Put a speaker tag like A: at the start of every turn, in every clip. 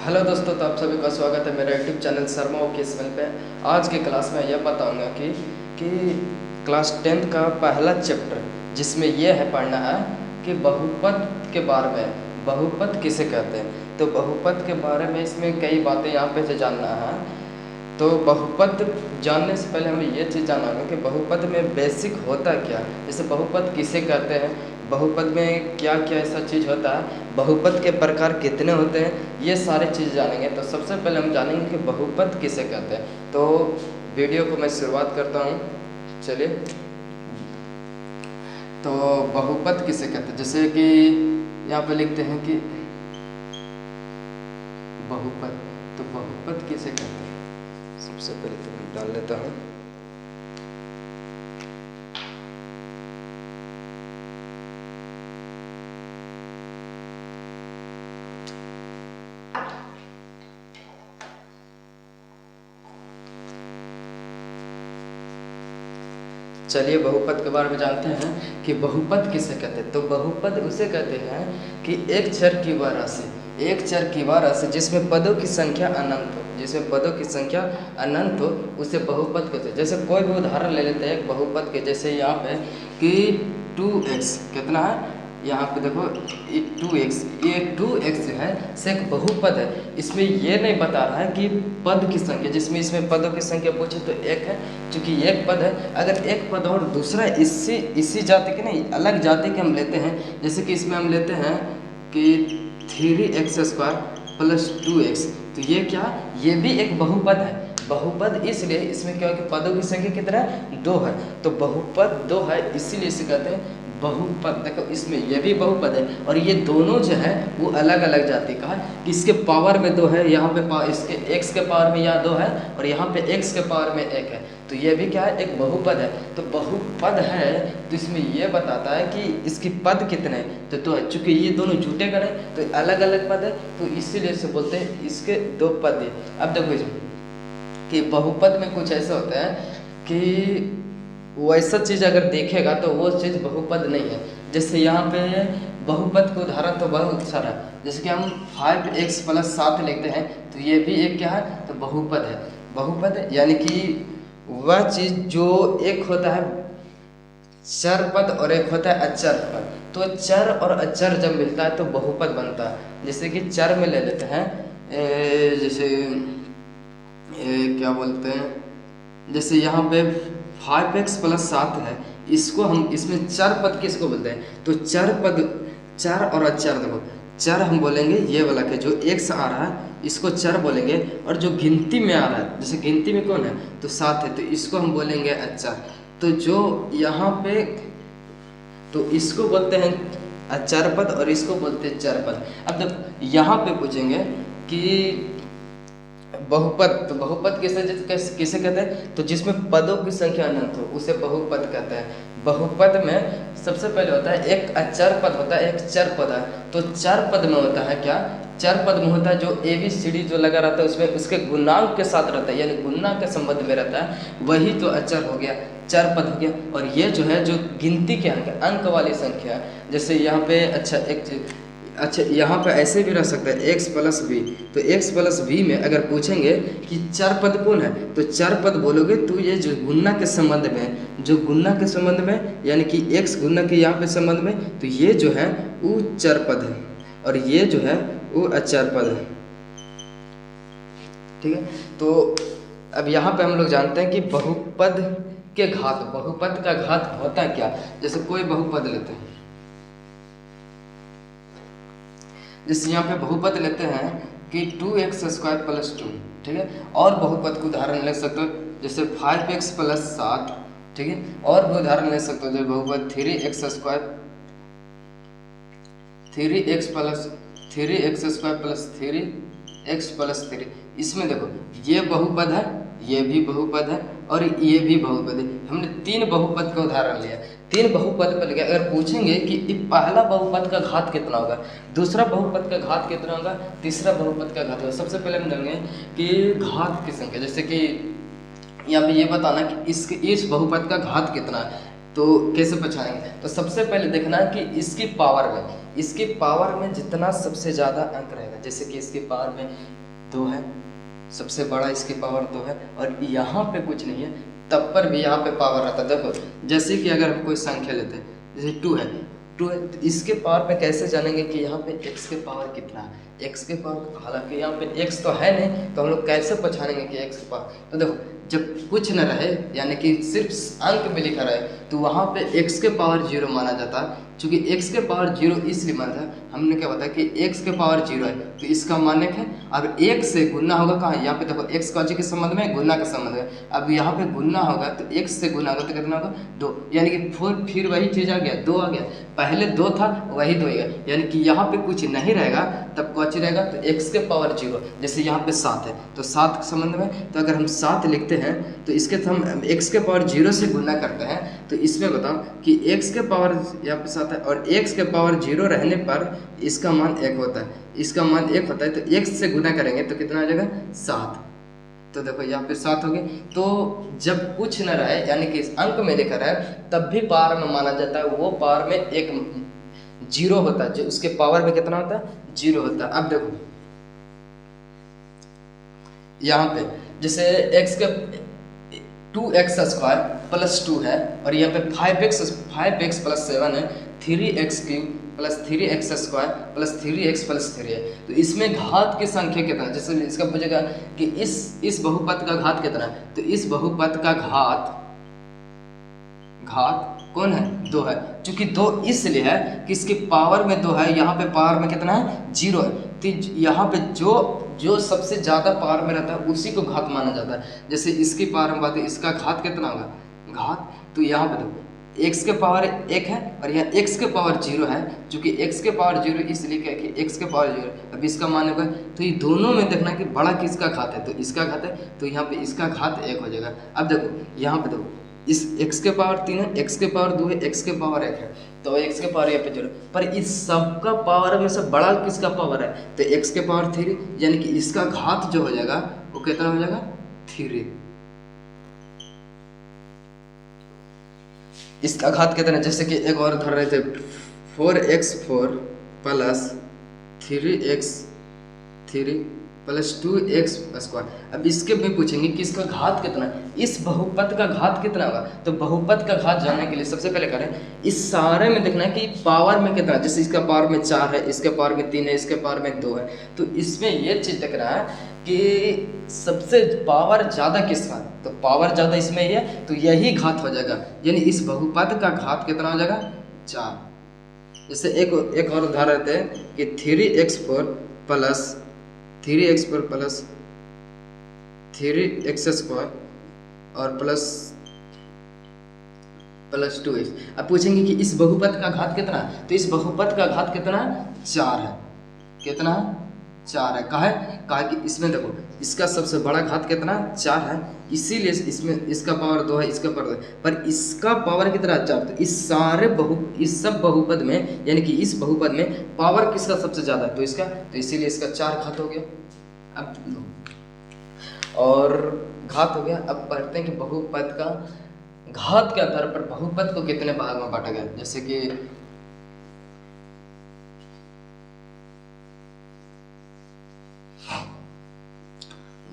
A: Hello दोस्तों, तो आप सभी का स्वागत है मेरे यूट्यूब चैनल शर्मा ओकेशनल पे। आज के क्लास में यह बताऊंगा कि क्लास 10th का पहला चैप्टर जिसमें यह है पढ़ना है कि बहुपद के बारे में, बहुपद किसे कहते हैं। तो बहुपद के बारे में इसमें कई बातें यहाँ पे से जानना है। तो बहुपद जानने से पहले हमें ये चीज़ जानना होगा कि बहुपद में बेसिक होता क्या, जैसे बहुपद किसे कहते हैं, बहुपद में क्या क्या ऐसा चीज़ होता है, बहुपद के प्रकार कितने होते हैं, ये सारी चीज़ जानेंगे। तो सबसे पहले हम जानेंगे कि बहुपद किसे कहते हैं। तो वीडियो को मैं शुरुआत करता हूँ, चलिए। तो बहुपद किसे कहते हैं, जैसे कि यहाँ पे लिखते हैं कि बहुपद, तो बहुपद किसे कहते हैं। सबसे पहले तो मैं डाल लेता हूँ। चलिए बहुपद के बारे में जानते हैं कि बहुपद किसे कहते हैं। तो बहुपद उसे कहते हैं कि एक चर की वह राशि, एक चर की वह राशि जिसमें पदों की संख्या अनंत हो, जिसमें पदों की संख्या अनंत हो, उसे बहुपद कहते हैं। जैसे कोई भी उदाहरण ले लेते हैं एक बहुपद के, जैसे यहाँ पे कि 2x कितना है, यहाँ पे देखो 2x, ये 2x जो है से एक बहुपद है। इसमें ये नहीं बता रहा है कि पद की संख्या, जिसमें इसमें पदों की संख्या पूछे तो एक है, क्योंकि एक पद है। अगर एक पद और दूसरा इसी जाति के नहीं अलग जाति के हम लेते हैं, जैसे कि इसमें हम लेते हैं कि 3x² प्लस 2x, तो ये क्या, ये भी एक बहुपद है। बहुपद इसलिए इसमें क्या है कि पदों की संख्या कितना है, 2 है, तो बहुपद 2 है, इसीलिए इसे कहते हैं बहुपद। देखो इसमें ये भी बहुपद है और ये दोनों जो है वो अलग अलग जाति का है। इसके पावर में 2 है, यहाँ पे इसके x के पावर में यहाँ 2 है और यहाँ पे x के पावर में 1 है, तो ये भी क्या है, एक बहुपद है। तो बहुपद है तो इसमें ये बताता है कि इसकी पद कितने हैं, तो 2 है। चूँकि ये दोनों जुटे गए तो अलग अलग पद है, तो इसीलिए इसे बोलते हैं इसके 2 पद है। अब देखो इसमें कि बहुपद में कुछ ऐसा होता है कि वैसा चीज़ अगर देखेगा तो वो चीज़ बहुपद नहीं है। जैसे यहाँ पे बहुपद के उदाहरण तो बहुत सारा है, जैसे कि हम 5x + 7 लेते हैं, तो ये भी एक क्या है, तो बहुपद है। बहुपद यानी कि वह चीज़ जो एक होता है चर पद और एक होता है अचर पद, तो चर और अचर जब मिलता है तो बहुपद बनता है। जैसे कि चर में ले लेते हैं, जैसे क्या बोलते हैं, जैसे यहाँ पे 5x + 7 है, इसको हम इसमें चर पद किसको बोलते हैं, तो चर पद, चर और अचर। देखो चर हम बोलेंगे ये वाला के जो x आ रहा है इसको चर बोलेंगे, और जो गिनती में आ रहा है, जैसे गिनती में कौन है, तो 7 है, तो इसको हम बोलेंगे अचर। तो जो यहाँ पे, तो इसको बोलते हैं अचर पद और इसको बोलते हैं चर पद। अब जब यहाँ पे पूछेंगे कि बहुपद, तो बहुपद किसे कहते हैं, तो जिसमें पदों की संख्या अनंत हो उसे बहुपद कहते हैं। बहुपद में सबसे पहले होता है एक अचर पद होता है, एक चर पद है। तो चर पद में होता है क्या, चर पद में होता है जो ABCD जो लगा रहता है उसमें उसके गुणांक के साथ रहता है, यानी गुणा के संबंध में रहता है, वही तो अचर हो गया, चर पद हो गया। और ये जो है जो गिनती के अंक वाली संख्या, जैसे यहाँ पे अच्छा यहाँ पर ऐसे भी रह सकता है x + b, तो x + b में अगर पूछेंगे कि चर पद कौन है, तो चर पद बोलोगे तो ये जो गुणा के संबंध में, जो गुणा के संबंध में यानी कि x गुणा के यहाँ पे संबंध में, तो ये जो है वो चर पद है और ये जो है वो अचर पद है। ठीक है, तो अब यहाँ पे हम लोग जानते हैं कि बहुपद के घात, बहुपद का घात होता क्या। जैसे कोई बहुपद लेते हैं, जैसे यहाँ पे बहुपद लेते हैं कि 2x² + 2, ठीक है। और बहुपद को उदाहरण ले सकते हो जैसे 5x + 7, ठीक है। और भी उदाहरण ले सकते हो जैसे बहुपद 3x² + 3x + 3। इसमें देखो ये बहुपद है, ये भी बहुपद है और ये भी बहुपद है। हमने 3 बहुपद का उदाहरण लिया, 3 बहुपद पर लिया। अगर पूछेंगे कि पहला बहुपद का घात कितना होगा, दूसरा बहुपद का घात कितना होगा, तीसरा बहुपद का घात होगा, सबसे पहले हम जानेंगे कि घात की संख्या। जैसे कि यहाँ पे ये बताना कि इस बहुपद का घात कितना है, तो कैसे पहचानेंगे? तो सबसे पहले देखना है कि इसकी पावर में जितना सबसे ज़्यादा अंक रहेगा, जैसे कि इसकी पावर में 2 है, सबसे बड़ा इसकी पावर 2 है, और यहाँ पे कुछ नहीं है, तब पर भी यहाँ पे पावर रहता है। देखो जैसे कि अगर हम कोई संख्या लेते हैं, जैसे 2 है, तो इसके पावर पे कैसे जानेंगे कि यहाँ पे x के पावर कितना है? x के पावर, हालांकि यहाँ पे x तो है नहीं, तो हम लोग कैसे पहचानेंगे कि x के पावर? तो देखो जब कुछ न रहे, यानी कि सिर्फ अंक में लिखा रहे, तो वहाँ पे x के पावर 0 माना जाता है। चूँकि x के पावर 0 इसलिए माना था, हमने क्या बताया कि x के पावर 0 है, तो इसका मान 1 है। अब 1 से गुना होगा कहाँ? यहाँ पे देखो x का के संबंध में, गुना के संबंध में। अब यहाँ पे गुना होगा तो x से गुना होगा तो कितना होगा? 2, यानी कि फिर वही चीज़ आ गया, 2 आ गया। पहले 2 था, वही 2 आएगा, यानी कि यहाँ पे कुछ नहीं रहेगा, तब कौन रहेगा? तो x के पावर 0। जैसे यहाँ पे 7 है, तो 7 के संबंध में, तो अगर हम 7 लिखते हैं तो इसके हम x के पावर 0 से गुना करते हैं, तो इसमें बताओ कि x के पावर यहाँ पे 7 है, और x के पावर 0 रहने पर इसका मान 1 होता है, इसका मान 1 होता है, तो x से गुना करेंगे तो कितना आ जाएगा? 7। तो देखो यहाँ पे 7 हो गए। तो जब कुछ न रहे, यानी कि इस अंक में लिखा रहे, तब भी पावर में माना जाता है, वो पावर में एक 0 होता है, जो उसके पावर में कितना होता है? 0 होता है। अब देखो यहाँ पे जैसे x के 2x² प्लस 2 है, और यहाँ पे 5x प्लस 7 है, 3x³ plus 3x² plus 3x plus 3 है। तो इसमें घात की संख्या कितना है? जैसे इसका पूछेगा कि इस बहुपद का घात कितना है, तो इस बहुपद का घात कौन है? 2 है। चूंकि 2 इसलिए है कि इसकी पावर में 2 है, यहाँ पे पावर में कितना है? 0 है। तो यहाँ पे जो सबसे ज़्यादा पावर में रहता है उसी को घात माना जाता है। जैसे इसकी पावर में बात है, इसका घात कितना होगा? घात, तो यहाँ पे देखो x के पावर 1 है, और यहाँ x के पावर 0 है। चूँकि x के पावर 0 इसलिए क्या कि x के पावर 0, अब इसका मान होगा, तो ये दोनों में देखना कि बड़ा किसका घात है, तो इसका घात है, तो यहाँ पे इसका घात 1 हो जाएगा। अब देखो यहाँ पे देखो, इस x के पावर 3 है, x के पावर 2 है, x के पावर 1 है, तो x के पावर यहाँ पे 0, पर इस सब का पावर में से बड़ा किसका पावर है? तो x के पावर 3, यानी कि इसका घात जो हो जाएगा वो कितना हो जाएगा? 3। इसका घात कितना है? जैसे कि एक और धर रहे थे, 4x4 plus 3x3 plus 2x²। अब इसके में पूछेंगे कि इसका घात कितना है, इस बहुपद का घात कितना होगा? तो बहुपद का घात जानने के लिए सबसे पहले करें, इस सारे में देखना है कि पावर में कितना, जैसे इसका पावर में 4 है, इसके पावर में 3 है, इसके पावर में 2 है, तो इसमें ये चीज़ देख रहा है कि सबसे पावर ज़्यादा किसका? तो पावर ज़्यादा इसमें ही है, तो यही घात हो जाएगा, यानी इस बहुपद का घात कितना हो जाएगा? 4। जैसे एक और उदाहरण देते हैं कि 3x4 plus 3x4 plus 3x² और प्लस 2x। अब पूछेंगे कि इस बहुपद का घात कितना है, तो इस बहुपद का घात कितना है? 4 है। कितना है? 4 है। कहा कि इसमें देखो इसका सबसे बड़ा घात कितना? 4 है, इसीलिए इसमें इसका पावर 2 है, इसका पावर 2 है, पर इसका पावर कितना? 4। तो इस सब बहुपद में, यानी कि इस बहुपद में पावर किसका सबसे ज़्यादा है? तो इसका, तो इसीलिए इसका 4 घात हो गया। अब और घात हो गया। अब पढ़ते हैं कि बहुपद का घात के आधार पर बहुपद को कितने भाग में बांटा गया। जैसे कि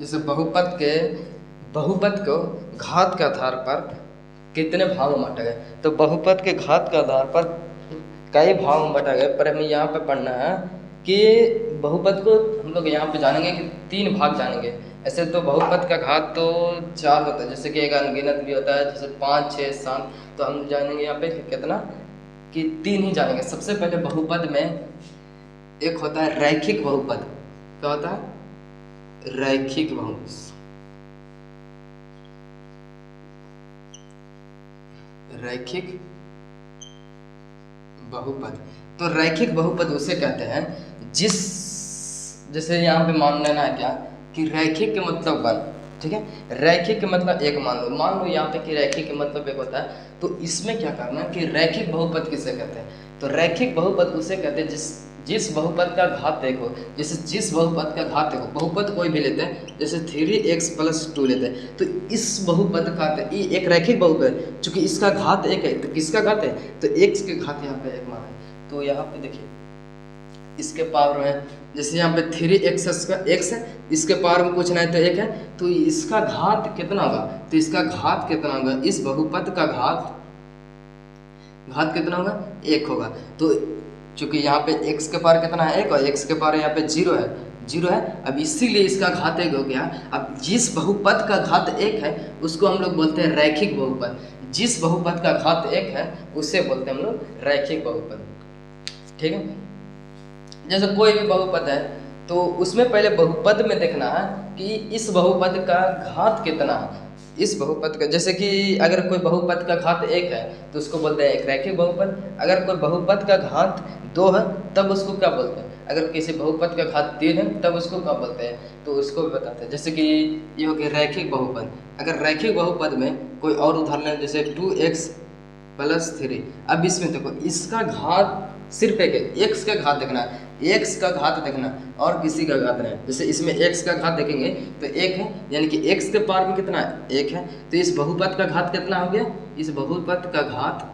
A: बहुपद को घात के आधार पर कितने भाग में बांटा गया, तो बहुपद के घात के आधार पर कई भाग में बांटा गया, पर हमें यहाँ पे पढ़ना है कि बहुपद को हम लोग यहाँ पे जानेंगे कि 3 भाग जानेंगे। ऐसे तो बहुपद का घात तो 4 होता है, जैसे कि एक अनगिनत भी होता है, जैसे 5, 6, 7, तो हम जानेंगे यहाँ पे कितना कि 3 ही जानेंगे। सबसे पहले बहुपद में एक होता है रैखिक बहुपद। क्या होता है? रैखिक बहुपद। रैखिक बहुपद, तो रैखिक बहुपद उसे कहते हैं जैसे यहाँ पे मान लेना है क्या कि रैखिक के मतलब 1, ठीक है। रैखिक के मतलब एक मान लो यहाँ पे कि रैखिक के मतलब एक होता है, तो इसमें क्या करना है कि रैखिक बहुपद किसे कहते हैं, तो रैखिक बहुपद उसे कहते हैं जिस बहुपद का घात एक हो, जैसे जिस बहुपद का घात एक हो, बहुपद कोई भी लेते हैं, जैसे 3x+2 लेते हैं, तो इस बहुपद का एक रैखिक बहुपद, चूंकि इसका घात एक है, तो किसका घात है, तो x के घात यहाँ पे एक मान है, तो यहाँ पे देखिए इसके पावर में, जैसे यहाँ पे 3x का x है, इसके पावर में पूछना है तो एक है, तो इसका घात कितना होगा, तो इसका घात कितना होगा, इस बहुपद का घात कितना होगा, एक होगा। तो चूंकि यहाँ पे x के पावर कितना है, एक, और x के पावर यहाँ पे 0 है, अब इसीलिए इसका घात एक हो गया। अब जिस बहुपद का घात एक है उसको हम लोग बोलते हैं रैखिक बहुपद, जिस बहुपद का घात एक है उसे बोलते हैं हम लोग रैखिक बहुपद, ठीक है। जैसे कोई भी बहुपद है तो उसमें पहले बहुपद में देखना है कि इस बहुपद का घात कितना है, इस बहुपद का, जैसे कि अगर कोई बहुपद का घात एक है तो उसको बोलते हैं एक रैखिक बहुपद, अगर कोई बहुपद का घात 2 है तब उसको क्या बोलते हैं, अगर किसी बहुपद का घात 3 है तब उसको क्या बोलते हैं, तो उसको भी बताते हैं। जैसे कि ये हो गया रैखिक बहुपद, अगर रैखिक बहुपद में कोई और उदाहरण है जैसे 2x+3, अब इसमें देखो इसका घात सिर्फ एक है, x का घात देखना है, x का घात देखना और किसी का घात नहीं, जैसे इसमें x का घात देखेंगे तो एक है, यानी कि x के पावर में कितना है, एक है, तो इस बहुपद का घात कितना हो गया, इस बहुपद का घात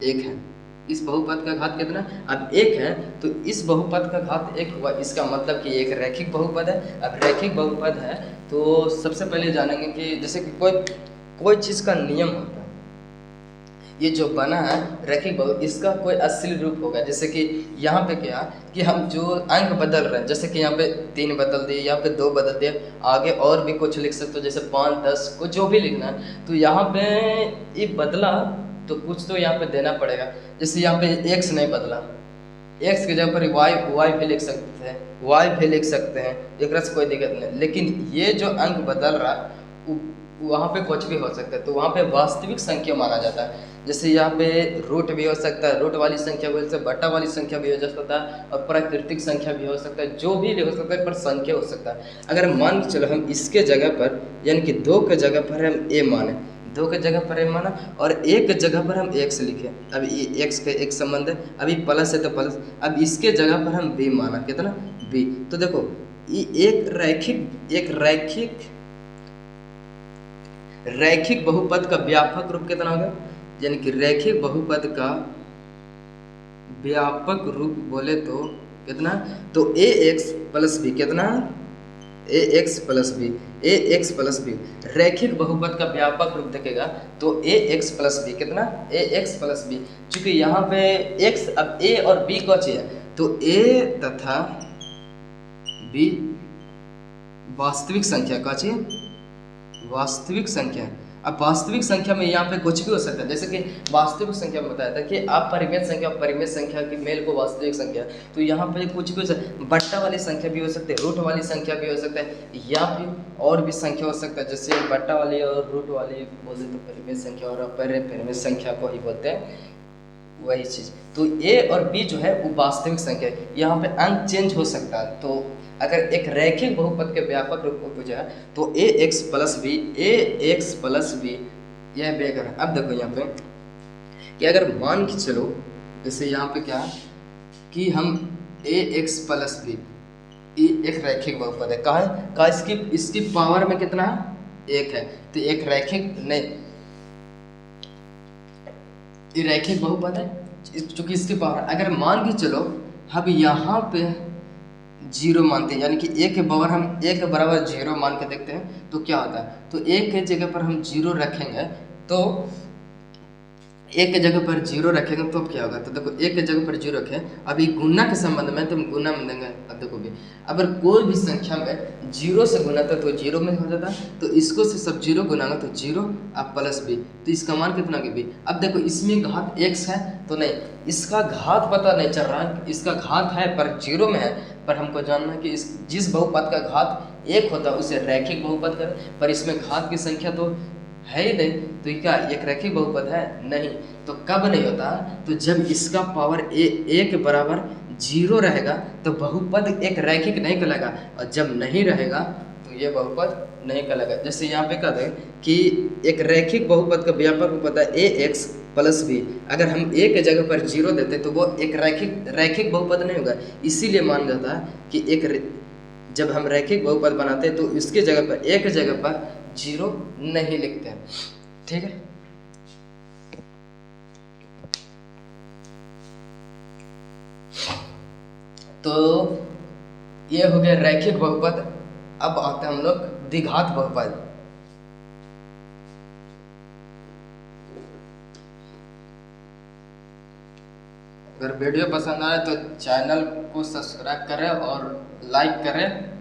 A: एक है, इस बहुपद का घात कितना, अब एक है, तो इस बहुपद का घात एक हुआ, इसका मतलब कि एक रैखिक बहुपद है। अब रैखिक बहुपद है तो सबसे पहले जानेंगे कि जैसे कि कोई चीज़ का नियम होता है, ये जो बना है रैखिक बहुपद, इसका कोई असली रूप होगा, जैसे कि यहाँ पे क्या कि हम जो अंक बदल रहे हैं, जैसे कि यहाँ पे 3 बदल दिए, यहाँ पे 2 बदल दिए, आगे और भी कुछ लिख सकते हो जैसे 5, 10 को जो भी लिखना है, तो यहाँ पे ये बदला तो कुछ तो यहाँ पे देना पड़ेगा। जैसे यहाँ पे x नहीं बदला, x की जगह पर y भी लिख सकते हैं, y भी लिख सकते हैं, एक से कोई दिक्कत नहीं, लेकिन ये जो अंक बदल रहा वहाँ पे कुछ भी हो सकता है, तो वहाँ पे वास्तविक संख्या माना जाता है। जैसे यहाँ पे रूट भी हो सकता है, रूट वाली संख्या भी हो सकता है, बटा वाली संख्या भी हो सकता है, और प्राकृतिक संख्या भी हो सकता है, जो भी हो सकता है, पर संख्या हो सकता है। अगर मान के चलो हम इसके जगह पर यानी कि 2 के जगह पर हम a माने, 2 के जगह पर a माना, और 1 के जगह पर हम x लिखे, अब ये x का एक संबंध है, अभी प्लस है तो प्लस, अब इसके जगह पर हम b माना, कितना b, तो देखो एक रैखिक बहुपद का व्यापक रूप कितना होगा, यानी कि रैखिक बहुपद का व्यापक रूप बोले तो कितना, तो ax+b कितना, ax+b रैखिक बहुपद का व्यापक रूप देखेगा तो ax+b कितना, ax+b, चूंकि यहाँ पे x, अब a और b कौन सी है, तो a तथा b वास्तविक संख्या कौन सी है, वास्तविक संख्या। अब वास्तविक संख्या में यहाँ पे कुछ भी हो सकता है, जैसे कि वास्तविक संख्या में बताया था कि आप परिमेय संख्या की मेल को वास्तविक संख्या, तो यहाँ पे कुछ भी हो सकता है, बट्टा वाली संख्या भी हो सकती है, रूट वाली संख्या भी हो सकता है, या फिर और भी संख्या हो सकता है, जैसे बट्टा वाली और रूट वाली बोलते तो परिमेय संख्या, और परिमेय संख्या को ही बोलते हैं वही चीज़। तो a और b जो है वो वास्तविक संख्या है, यहाँ पे अंक चेंज हो सकता है। तो अगर एक रैखिक बहुपद के व्यापक रूप को पूछा तो ax+b यह बेगर है। अब देखो यहाँ पे कि अगर मान के चलो जैसे यहाँ पे क्या कि हम ax+b एक रैखिक बहुपद है, कहा इसकी पावर में कितना है, एक है, तो एक रैखिक नहीं, ये रैखिक बहुपद है क्योंकि इसकी पावर, अगर मान के चलो हम यहाँ पे 0 मानते हैं, यानी कि a के बराबर 0 मान के देखते हैं तो क्या होता है, तो a के जगह पर हम 0 रखेंगे, तो a के जगह पर 0 रखेंगे तो अब क्या होगा, तो देखो a के जगह पर 0 रखें, अभी गुना के संबंध में तो हम गुना में देंगे। अब देखो भी अगर कोई भी संख्या में 0 से गुना था तो 0 में हो जाता, तो इसको से सब 0 गुनागा तो 0 अब +b, तो इसका मान कितना होगा b। अब देखो इसमें घात x है तो नहीं, इसका घात पता नहीं चल रहा है, इसका घात है पर 0 में है, पर हमको जानना है कि जिस बहुपद का घात 1 होता है उसे रैखिक बहुपद करें, पर इसमें घात की संख्या तो है ही नहीं, तो क्या एक रैखिक बहुपद है, नहीं। तो कब नहीं होता, तो जब इसका पावर a के बराबर 0 रहेगा तो बहुपद एक रैखिक नहीं कहलाएगा, और जब नहीं रहेगा तो तो ये बहुपद नहीं कहलाएगा। जैसे यहाँ पे कहते हैं कि एक रैखिक बहुपद का व्यापक बहुपद है ए एक्स प्लस बी, अगर हम ए के जगह पर जीरो देते तो वो एक रैखिक बहुपद नहीं होगा। इसीलिए मान जाता है कि जब हम रैखिक बहुपद बनाते हैं तो इसके जगह पर ए के जगह पर जीरो नहीं लिखते हैं। ठीक है, तो ये हो गया रैखिक बहुपद। अब आते हैं हम लोग द्विघात बहुपद। अगर वीडियो पसंद आए तो चैनल को सब्सक्राइब करें और लाइक करें।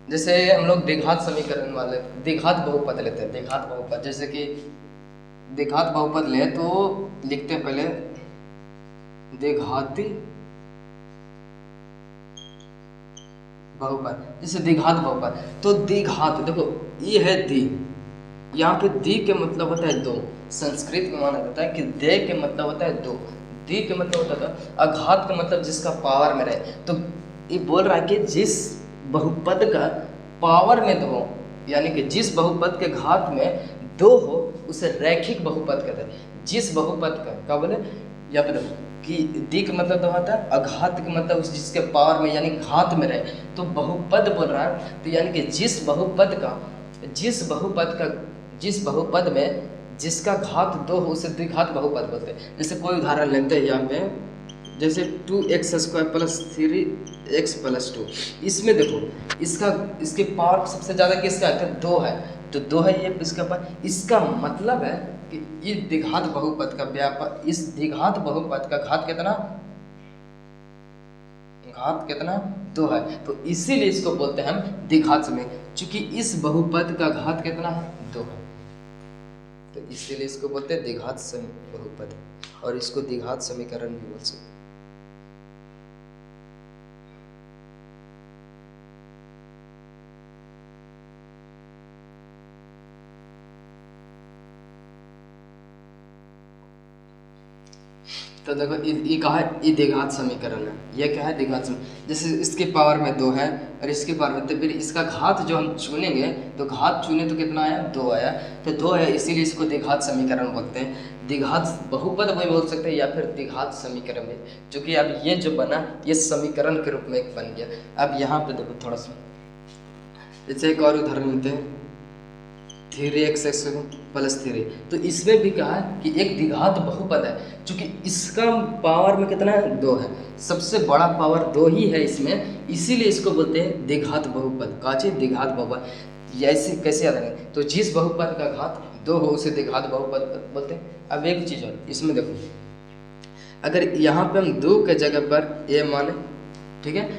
A: जैसे हम लोग द्विघात समीकरण वाले द्विघात बहुपद लेते हैं। द्विघात बहुपद जैसे कि द्विघात बहुपद ले तो लिखते हैं पहले द्विघाती बहुपद। जैसे द्विघात बहुपद तो द्विघात देखो ये है द्वि, यहाँ पे द्वि के मतलब होता है दो। संस्कृत में माना जाता है कि दे के मतलब होता है दो, द्वि के मतलब होता है अघात का मतलब जिसका पावर में रहे। तो ये बोल रहा है कि जिस बहुपद का पावर में दो हो, यानी कि जिस बहुपद के घात में दो हो उसे रैखिक बहुपद कहते हैं। जिस बहुपद का क्या बोले या फिर कि द्वि का मतलब तो होता है अघात का मतलब जिसके पावर में यानी घात में रहे, तो बहुपद बोल रहा है। तो यानी कि जिस बहुपद में जिसका घात दो हो उसे द्विघात बहुपद बोलते हैं। जैसे कोई उदाहरण लेते हैं यहाँ पे, जैसे 2x² प्लस 3x प्लस 2। इसमें देखो इसके पावर सबसे ज़्यादा किसका है तो 2 है, तो 2 है ये इसका पावर। इसका मतलब है कि इस द्विघात बहुपद का व्यापक, इस द्विघात बहुपद का घात कितना 2 है, तो इसीलिए इसको बोलते हैं हम द्विघात समीकरण। चूंकि इस बहुपद का घात कितना है 2 है, तो इसीलिए इसको बोलते हैं द्विघात बहुपद, और इसको द्विघात समीकरण भी बोल सकते हैं। तो देखो ये कहा है ये द्विघात समीकरण है। ये क्या है द्विघात समीकरण। जैसे इसके पावर में 2 है और इसके पावर में, तो फिर इसका घात जो हम चुनेंगे तो घात चुने तो कितना आया 2 आया, तो 2 है इसीलिए इसको द्विघात समीकरण बोलते हैं। द्विघात बहुपद भी बोल सकते हैं या फिर द्विघात समीकरण भी, क्योंकि अब ये जो बना ये समीकरण के रूप में एक बन गया। अब यहाँ पे देखो थोड़ा सा, जैसे एक और उदाहरण लेते हैं 3x प्लस 3। तो इसमें भी कहा कि एक द्विघात बहुपद है, क्योंकि इसका पावर में कितना है 2 है, सबसे बड़ा पावर 2 ही है इसमें, इसीलिए इसको बोलते हैं द्विघात बहुपद। काची द्विघात बहुपद ऐसे कैसे याद रखेंगे, तो जिस बहुपद का घात 2 हो उसे द्विघात बहुपद बोलते हैं। अब एक चीज़ और इसमें देखो, अगर यहाँ पे हम 2 के जगह पर a माने, ठीक है,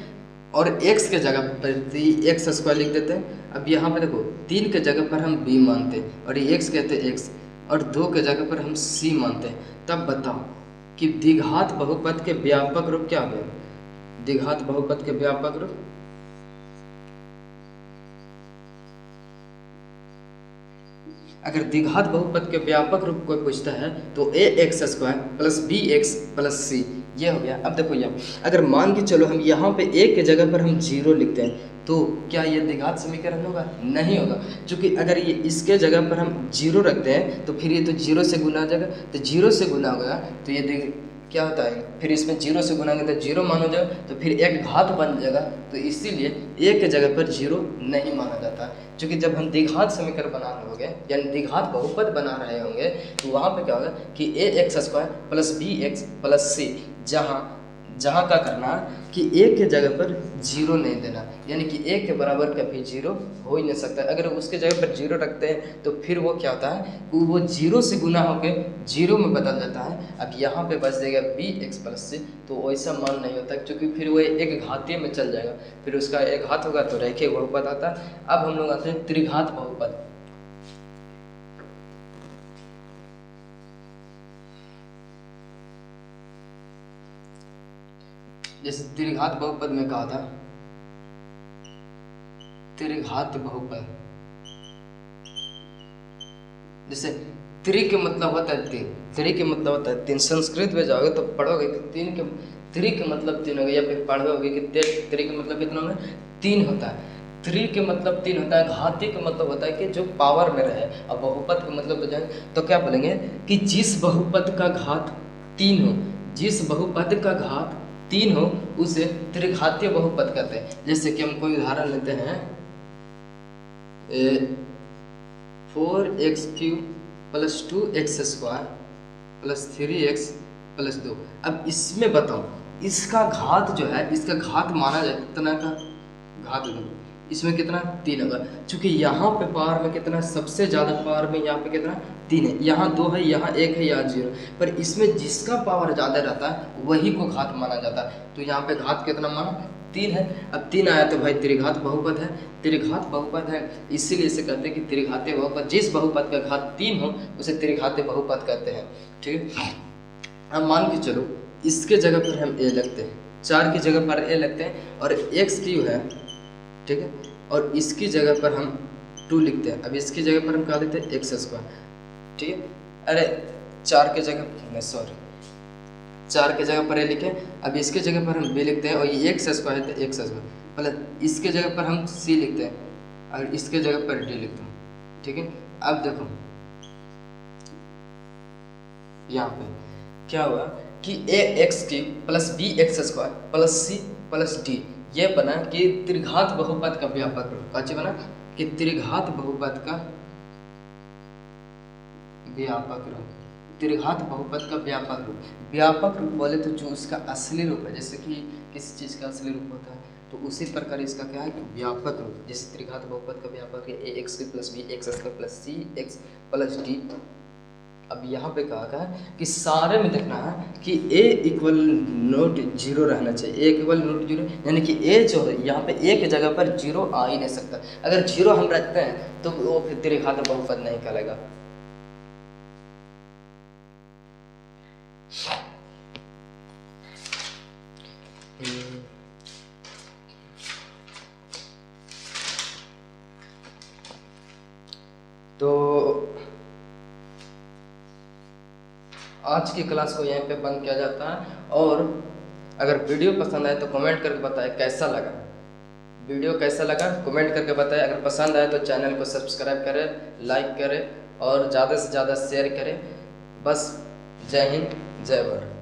A: और x के जगह पर 3x² लिख देते हैं। अब यहाँ पे देखो 3 के जगह पर हम b मानते हैं और ये x कहते हैं x, और 2 के जगह पर हम c मानते हैं। तब बताओ कि द्विघात बहुपद के व्यापक रूप क्या होगा। द्विघात बहुपद के व्यापक रूप, अगर द्विघात बहुपद के व्यापक रूप कोई पूछता है तो ax² plus bx plus c ये हो गया। अब देखो ये अगर मान के चलो हम यहाँ पे a के जगह पर हम 0 लिखते हैं तो क्या ये द्विघात समीकरण होगा? नहीं होगा, क्योंकि अगर ये इसके जगह पर हम 0 रखते हैं तो फिर ये तो 0 से गुना हो जाएगा, तो 0 से गुना होगा तो ये क्या होता है, फिर इसमें 0 से गुना तो 0 मान हो जाएगा, तो फिर एक घात बन जाएगा। तो इसीलिए a के जगह पर 0 नहीं माना जाता, क्योंकि जब हम द्विघात समीकरण बना रहे होंगे यानी द्विघात बहुपद बना रहे होंगे तो वहाँ पे क्या होगा कि ax² plus bx plus c, जहाँ का करना कि a के जगह पर 0 नहीं देना, यानी कि a के बराबर कभी 0 हो ही नहीं सकता। अगर उसके जगह पर 0 रखते हैं तो फिर वो क्या होता है, वो 0 से गुना होकर 0 में बदल जाता है। अब यहाँ पे बच जाएगा bx प्लस c, तो वैसा मान नहीं होता, क्योंकि फिर वो एक घातीय में चल जाएगा, फिर उसका एक घात होगा तो रैखिक बहुपद आता है। अब हम लोग आते हैं त्रिघात बहुपद। जैसे त्रिघात बहुपद में कहा था, त्रिघात बहुपद जैसे 3 के मतलब होता है 3, 3 के मतलब होता है 3। संस्कृत में जाओगे तो पढ़ोगे कि 3 के मतलब 3 हो गया, या फिर पढ़ोगे कि 3 के मतलब कितना होगा, 3 होता है। 3 के मतलब 3 होता है। घाती का मतलब होता है कि जो पावर में रहे। अब बहुपद का मतलब हो जाए तो क्या बोलेंगे कि जिस बहुपद का घात 3 हो, जिस बहुपद का घात 3 हो उसे त्रिघातीय बहुपद कहते हैं। जैसे कि हम कोई उदाहरण लेते हैं, 4x³ + 2x² + 3x + 2। अब इसमें बताओ, इसका घात जो है, इसका घात माना जाए कितना का घात होगा, इसमें कितना 3 होगा। चूंकि यहाँ पे पावर में कितना, सबसे ज़्यादा पावर में यहाँ पे कितना 3 है, यहाँ 2 है, यहाँ 1 है, यहाँ 0। पर इसमें जिसका पावर ज़्यादा रहता है वही को घात माना जाता है। तो यहाँ पे घात कितना माना, 3 है। अब 3 आया तो भाई त्रिघात बहुपद है, त्रिघात बहुपद है, इसीलिए इसे कहते हैं कि त्रिघातीय बहुपद। जिस बहुपद का घात 3 हो उसे त्रिघातीय बहुपद कहते हैं। ठीक है। अब मान के चलो इसके जगह पर हम a लगते हैं, 4 की जगह पर a लगते हैं, और x³ है, ठीक है, और इसकी जगह पर हम 2 लिखते हैं। अब इसकी जगह पर हम क्या लिखते हैं, x², ठीक है। अरे 4 के जगह में, सॉरी, 4 के जगह पर a लिखें। अब इसके जगह पर हम b लिखते हैं, और ये x² है तो x², मतलब इसके जगह पर हम c लिखते हैं, और इसके जगह पर d लिखते हैं। ठीक है। अब देखो यहाँ पे क्या हुआ कि ax³ + bx² + c + d, ये बना कि त्रिघात बहुपद का व्यापक रूप। क्या बना कि त्रिघात बहुपद का व्यापक रूप, त्रिघात बहुपद का व्यापक रूप। व्यापक रूप बोले तो जो उसका असली रूप है, जैसे कि किसी चीज़ का असली रूप होता है, तो उसी प्रकार इसका क्या है कि व्यापक रूप। जैसे त्रिघात बहुपद का व्यापक है ax³ + bx² + cx + d। अब यहाँ पे कहा है कि सारे में देखना है कि a = 0 रहना चाहिए, a = 0, यानी कि a जो है यहाँ पे a की जगह पर 0 आ ही नहीं सकता। अगर 0 हम रखते हैं तो वो फिर त्रिघात बहुपद नहीं कहलाएगा। तो आज की क्लास को यहीं पे बंद किया जाता है। और अगर वीडियो पसंद आए तो कमेंट करके बताएं कैसा लगा, वीडियो कैसा लगा कमेंट करके बताएं। अगर पसंद आए तो चैनल को सब्सक्राइब करें, लाइक करें और ज़्यादा से ज़्यादा शेयर करें। बस, जय हिंद, जय भारत।